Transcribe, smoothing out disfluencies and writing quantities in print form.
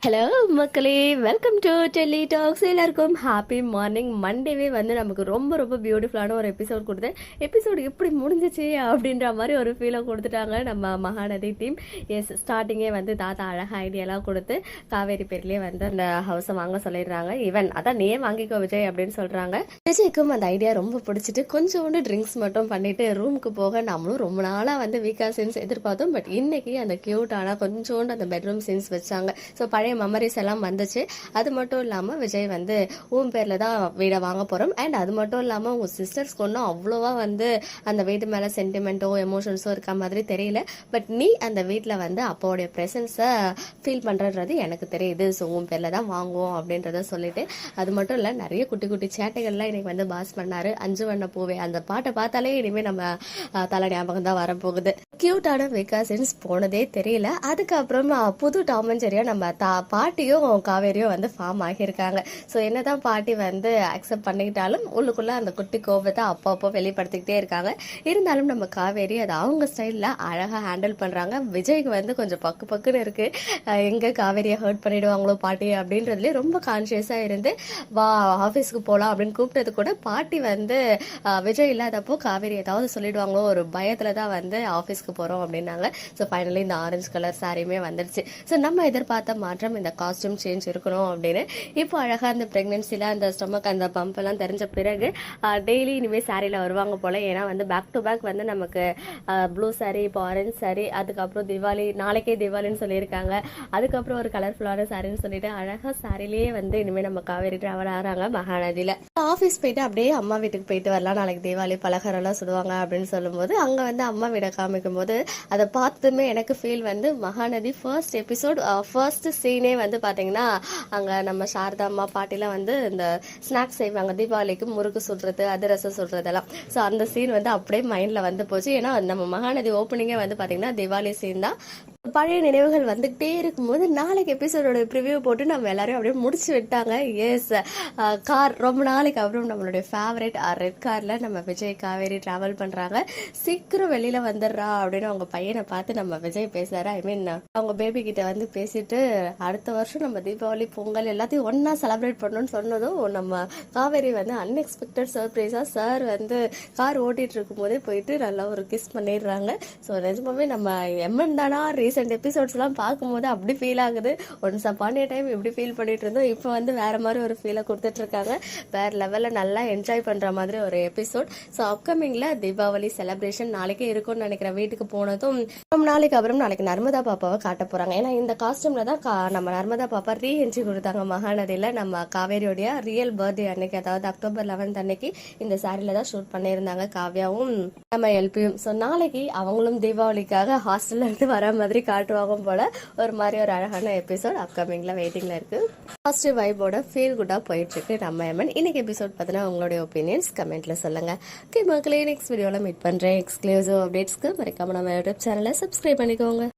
Hello மக்களே, welcome to Delhi tax. எல்லாருக்கும் happy morning. மண்டேவே வந்து நமக்கு ரொம்ப ரொம்ப பியூட்டிஃபுல்லான ஒரு எபிசோட் கொடுத்தேன். எபிசோடு எப்படி முடிஞ்சிச்சு அப்படின்ற மாதிரி ஒரு ஃபீலை கொடுத்துட்டாங்க நம்ம மகாநதி டீம். எஸ், ஸ்டார்டிங்கே வந்து தாத்தா அழகாக ஐடியாலாம் கொடுத்து காவேரி பேர்லேயே வந்து அந்த ஹவுஸை வாங்க சொல்லிடுறாங்க. ஈவன் அதான் நீயே வாங்கிக்கோ விஜய் அப்படின்னு சொல்கிறாங்க. விஜய்க்கும் அந்த ஐடியா ரொம்ப பிடிச்சிட்டு கொஞ்சோண்டு ட்ரிங்க்ஸ் மட்டும் பண்ணிட்டு ரூமுக்கு போக நம்மளும் ரொம்ப நாளாக வந்து வீக்கா சீன்ஸ் எதிர்பார்த்தோம். பட் இன்னைக்கு அந்த க்யூட்டான கொஞ்சோண்டு அந்த பெட்ரூம் சீன்ஸ் வச்சாங்க. ஸோ பழைய மெமரிஸ் எல்லாம் வந்துச்சு. அது மட்டும் இல்லாமல் விஜய் வந்து உன் பேரில் தான் வீடை வாங்க போகிறோம். அண்ட் அது மட்டும் இல்லாமல் உங்கள் சிஸ்டர்ஸ்க்கு ஒன்றும் அவ்வளோவா வந்து அந்த வீட்டு மேலே சென்டிமெண்ட்டோ எமோஷன்ஸோ இருக்க மாதிரி தெரியல. பட் நீ அந்த வீட்டில் வந்து அப்பாவுடைய ப்ரெசன்ஸை ஃபீல் பண்ணுறது எனக்கு தெரியுது. ஸோ உன் பேரில் தான் வாங்குவோம் அப்படின்றத சொல்லிட்டு, அது மட்டும் இல்லை நிறைய குட்டி குட்டி சேட்டைகள்லாம் இன்னைக்கு வந்து பாஸ் பண்ணாரு. அஞ்சு வண்ண பூவே அந்த பாட்டை பார்த்தாலே இனிமேல் நம்ம தலை ஞாபகம் தான் வரப்போகுது. கியூட்டான வெக்காசன்ஸ் போனதே தெரியல. அதுக்கப்புறம் புது டாம் அண்ட் ஜெரியா நம்ம பாட்டியும் காவேரியும் வந்து ஃபார்ம் ஆகியிருக்காங்க. ஸோ என்னதான் பாட்டி வந்து அக்செப்ட் பண்ணிக்கிட்டாலும் உள்ளுக்குள்ள அந்த குட்டி கோபத்தை அப்பப்போ வெளிப்படுத்திக்கிட்டே இருக்காங்க. இருந்தாலும் நம்ம காவேரி அதை அவங்க ஸ்டைலில் அழகாக ஹேண்டில் பண்ணுறாங்க. விஜய்க்கு வந்து கொஞ்சம் பக்கு பக்குன்னு இருக்கு. எங்கே காவேரியை ஹர்ட் பண்ணிடுவாங்களோ பாட்டி அப்படின்றதுலேயே ரொம்ப கான்ஷியஸாக இருந்து வா ஆஃபீஸ்க்கு போகலாம் அப்படின்னு கூப்பிட்டது கூட பாட்டி வந்து விஜய் இல்லாதப்போ காவேரி ஏதாவது சொல்லிடுவாங்களோ ஒரு பயத்தில் தான் வந்து ஆஃபீஸ்க்கு போகிறோம் அப்படின்னாங்க. ஸோ ஃபைனலி இந்த ஆரஞ்சு கலர் சாரியுமே வந்துடுச்சு. ஸோ நம்ம எதிர்பார்த்த மாற்றம் இந்த காஸ்டியூம் சேஞ்ச் இருக்கணும் அப்படின்னு இப்போ அழகாக அந்த ப்ரெக்னென்சியில் அந்த ஸ்டொமக் அந்த பம்ப் எல்லாம் தெரிஞ்ச பிறகு டெய்லி இனிமேல் சாரியில் வருவாங்க போல். ஏன்னா வந்து பேக் டு பேக் வந்து நமக்கு ப்ளூ சாரி, இப்போ ஆரஞ்சு சாரி, அதுக்கப்புறம் திவாலி, நாளைக்கே திவாலின்னு சொல்லியிருக்காங்க. அதுக்கப்புறம் ஒரு கலர்ஃபுல்லான சாரின்னு சொல்லிட்டு அழகாக சாரிலேயே வந்து இனிமேல் நம்ம காவேரி ட்ராவல் ஆகிறாங்க மகாநதியில். ஆஃபீஸ் போயிட்டு அப்படியே அம்மா வீட்டுக்கு போயிட்டு வரலாம், நாளைக்கு தீபாவளி பலகாரம்லாம் சுடுவாங்க அப்படின்னு சொல்லும்போது அங்கே வந்து அம்மா வீடை காமிக்கும் போது அதை பார்த்ததுமே எனக்கு ஃபீல் வந்து மகாநதி ஃபர்ஸ்ட் எபிசோட் ஃபர்ஸ்ட் சீனே வந்து பார்த்தீங்கன்னா அங்கே நம்ம சாரதா அம்மா பாட்டிலாம் வந்து இந்த ஸ்நாக்ஸ் செய்வாங்க தீபாவளிக்கு, முறுக்கு சுடுறது, அதிரசம் சுடுறதெல்லாம். ஸோ அந்த சீன் வந்து அப்படியே மைண்டில் வந்து போச்சு. ஏன்னா நம்ம மகாநதி ஓப்பனிங்கே வந்து பார்த்தீங்கன்னா தீபாவளி சீன் தான். பழைய நினைவுகள் வந்துகிட்டே இருக்கும்போது நாளைக்கு எபிசோடோட ப்ரிவியூ போட்டு நம்ம எல்லாரையும் அப்படியே முடிச்சு விட்டாங்க. எஸ், கார் ரொம்ப நாளைக்கு அப்புறம் நம்மளுடைய ஃபேவரட் ரெட் காரில் நம்ம விஜய் காவேரி ட்ராவல் பண்ணுறாங்க. சீக்கிரம் வெளியில் வந்துடுறா அப்படின்னு அவங்க பையனை பார்த்து நம்ம விஜய் பேசுறாரு. ஐ மீன் அவங்க பேபி கிட்ட வந்து பேசிட்டு அடுத்த வருஷம் நம்ம தீபாவளி பொங்கல் எல்லாத்தையும் ஒன்னா செலிப்ரேட் பண்ணணும்னு சொன்னதும் நம்ம காவேரி வந்து அன்எக்ஸ்பெக்டட் சர்ப்ரைஸா சார் வந்து கார் ஓட்டிட்டு இருக்கும் போதே போயிட்டு நல்லா ஒரு கிஸ் பண்ணிடுறாங்க. ஸோ நிஜமாவே நம்ம எம்என் தானா ரீசெண்ட் எபிசோட்ஸ்லாம் பார்க்கும்போது அப்படி ஃபீல் ஆகுது. ஒன்ஸ் அப்பான் ஏ டைம் இப்படி ஃபீல் பண்ணிட்டு இருந்தோம், இப்போ வந்து வேற மாதிரி ஒரு ஃபீலை கொடுத்துட்டு இருக்காங்க. வேற லெவலில் நல்லா என்ஜாய் பண்ற மாதிரி ஒரு எபிசோட். ஸோ அப்கமிங்ல தீபாவளி செலிப்ரேஷன் நாளைக்கே இருக்கும்னு நினைக்கிறேன். வீட்டுக்கு போனதும் ரொம்ப நாளைக்கு அப்புறம் நாளைக்கு நர்மதா பாப்பாவை காட்ட போறாங்க. ஏன்னா இந்த காஸ்டியூம்ல தான் நம்ம நர்மதா பாப்பா ரீஎன்ட்ரி கொடுத்தாங்க மகாநதியில. நம்ம காவேரியோடைய ரியல் பர்த்டே அன்னைக்கு, அதாவது அக்டோபர் 11 அன்னைக்கு இந்த சாரியில தான் ஷூட் பண்ணியிருந்தாங்க காவ்யாவும் நம்ம எல்பியும். ஸோ நாளைக்கு அவங்களும் தீபாவளிக்காக ஹாஸ்டல்ல இருந்து வர மாதிரி காட்டுவாங்க போல. ஒரு மாதிரி ஒரு அழகான எபிசோட் அப்கமிங்ல வெயிட்டிங்ல இருக்கு. பாசிட்டிவ் வைபோட ஃபீல் குட்டா போயிட்டு இருக்கு நம்ம எமன். இன்னைக்கு எபிசோட் பார்த்தீங்கன்னா உங்களுடைய ஒப்பீனியன்ஸ் கமெண்ட்ல சொல்லுங்க. ஓகே மக்களே, நெக்ஸ்ட் வீடியோல மீட் பண்றேன். எக்ஸ்க்ளூசிவ் அப்டேட்ஸ்க்கு மறக்காம நம்ம யூடியூப் சேனலை சப்ஸ்கிரைப் பண்ணிக்கோங்க.